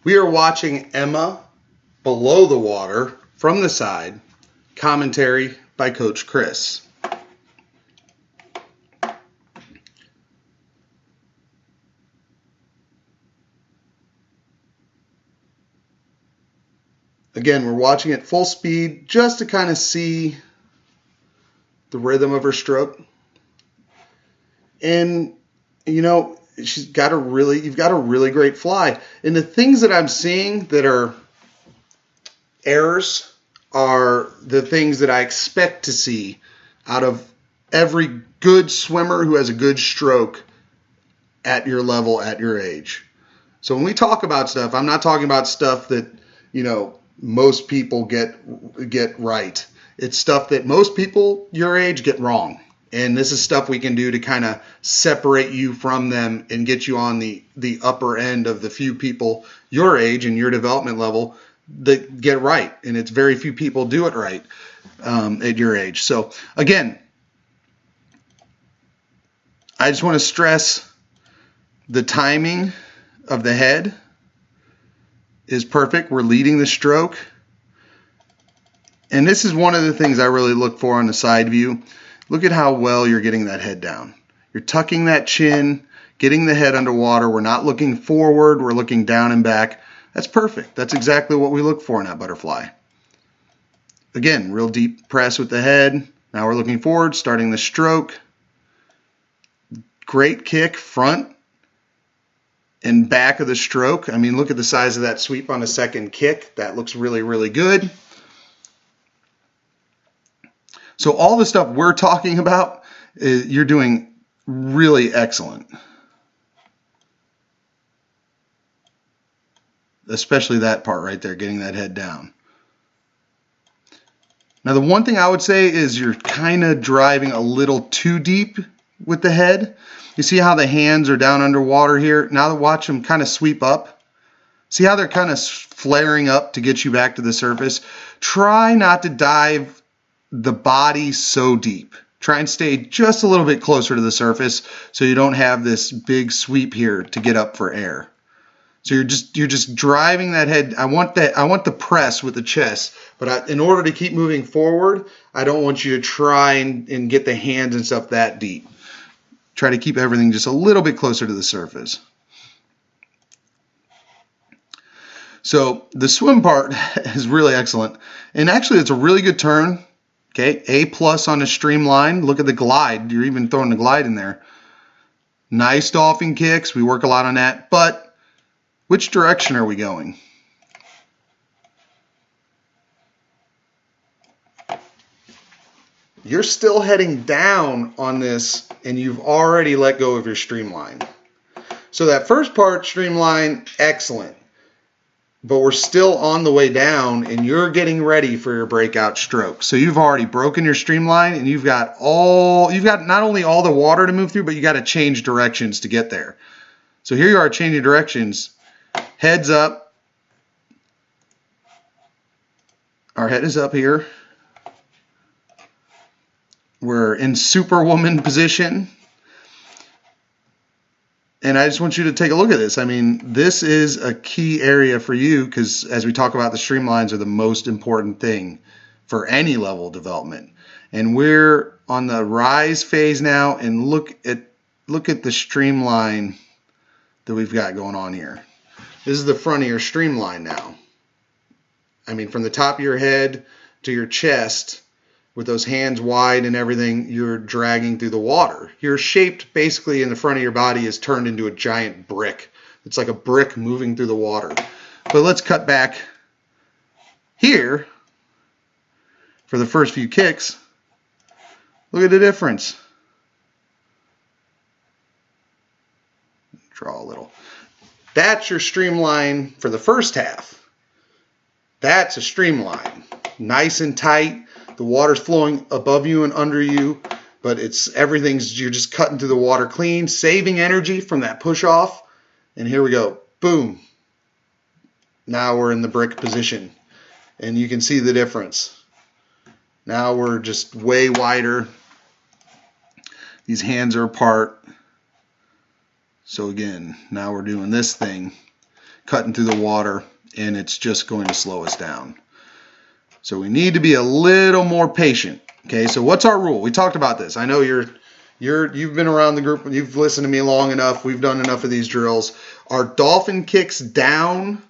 We are watching Emma Below the Water from the side, commentary by Coach Chris. Again, we're watching it full speed just to kind of see the rhythm of her stroke. And, you know, you've got a really great fly. And the things that I'm seeing that are errors are the things that I expect to see out of every good swimmer who has a good stroke at your level, at your age. So when we talk about stuff, I'm not talking about stuff that, you know, most people get right. It's stuff that most people your age get wrong. And this is stuff we can do to kind of separate you from them and get you on the upper end of the few people your age and your development level that get right. And it's very few people do it right at your age. So again, I just want to stress the timing of the head is perfect. We're leading the stroke. And this is one of the things I really look for on the side view. Look at how well you're getting that head down. You're tucking that chin, getting the head underwater. We're not looking forward. We're looking down and back. That's perfect. That's exactly what we look for in that butterfly. Again, real deep press with the head. Now we're looking forward, starting the stroke. Great kick, front and back of the stroke. I mean, look at the size of that sweep on the second kick. That looks really, really good. So all the stuff we're talking about, you're doing really excellent. Especially that part right there, getting that head down. Now the one thing I would say is you're kind of driving a little too deep with the head. You see how the hands are down underwater here? Now watch them kind of sweep up. See how they're kind of flaring up to get you back to the surface? Try not to dive the body so deep. Try and stay just a little bit closer to the surface so you don't have this big sweep here to get up for air. So you're just driving that head. I want the press with the chest, but in order to keep moving forward, I don't want you to try and get the hands and stuff that deep. Try to keep everything just a little bit closer to the surface. So the swim part is really excellent. And actually, it's a really good turn. Okay, A+ on the streamline. Look at the glide. You're even throwing the glide in there. Nice dolphin kicks. We work a lot on that. But which direction are we going? You're still heading down on this, and you've already let go of your streamline. So that first part, streamline, excellent. But we're still on the way down, and you're getting ready for your breakout stroke. So you've already broken your streamline, and you've got not only all the water to move through, but you got to change directions to get there. So here you are changing directions. Heads up. Our head is up here. We're in Superwoman position. And I just want you to take a look at this. I mean, this is a key area for you because as we talk about, the streamlines are the most important thing for any level of development. And we're on the rise phase now, and look at the streamline that we've got going on here. This is the front of your streamline now. I mean, from the top of your head to your chest, with those hands wide and everything, you're dragging through the water. You're shaped basically in the front of your body is turned into a giant brick. It's like a brick moving through the water. But let's cut back here for the first few kicks. Look at the difference. Draw a little. That's your streamline for the first half. That's a streamline. Nice and tight. The water's flowing above you and under you, but you're just cutting through the water clean, saving energy from that push off. And here we go. Boom. Now we're in the brick position, and you can see the difference. Now we're just way wider. These hands are apart. So again, now we're doing this thing. cutting through the water, and it's just going to slow us down. So we need to be a little more patient. Okay, so what's our rule? We talked about this. I know you've been around the group, you've listened to me long enough, we've done enough of these drills. Our dolphin kicks down,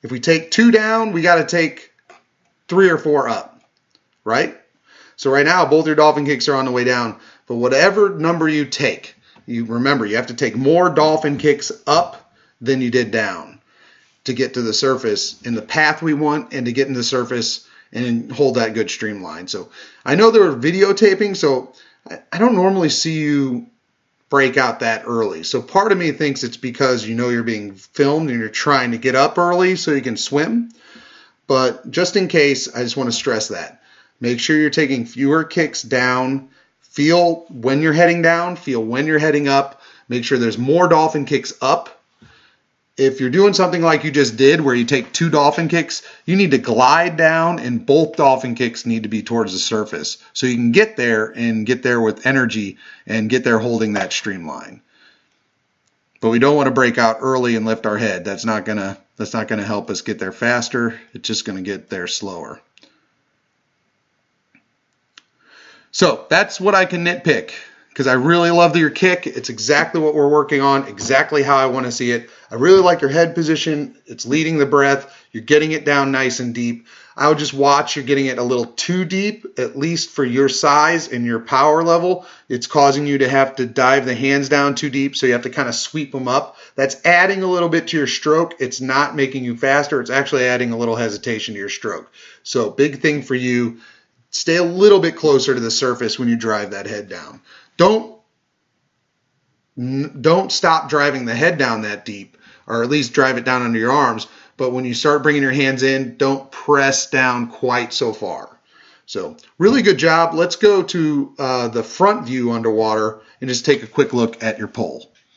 if we take 2 down, we got to take 3 or 4 up, right? So right now, both your dolphin kicks are on the way down, but whatever number you take, you remember, you have to take more dolphin kicks up than you did down to get to the surface in the path we want and to get into the surface and hold that good streamline. So I know they're videotaping, so I don't normally see you break out that early. So part of me thinks it's because you know you're being filmed and you're trying to get up early so you can swim. But just in case, I just want to stress that. Make sure you're taking fewer kicks down. Feel when you're heading down, feel when you're heading up. Make sure there's more dolphin kicks up. If you're doing something like you just did where you take 2 dolphin kicks, you need to glide down and both dolphin kicks need to be towards the surface so you can get there and get there with energy and get there holding that streamline. But we don't want to break out early and lift our head. That's not gonna help us get there faster. It's just gonna get there slower. So that's what I can nitpick, because I really love your kick. It's exactly what we're working on, exactly how I want to see it. I really like your head position. It's leading the breath. You're getting it down nice and deep. I would just watch you're getting it a little too deep, at least for your size and your power level. It's causing you to have to dive the hands down too deep, so you have to kind of sweep them up. That's adding a little bit to your stroke. It's not making you faster. It's actually adding a little hesitation to your stroke. So big thing for you, stay a little bit closer to the surface when you drive that head down. Don't stop driving the head down that deep, or at least drive it down under your arms. But when you start bringing your hands in, don't press down quite so far. So really good job. Let's go to the front view underwater and just take a quick look at your pole.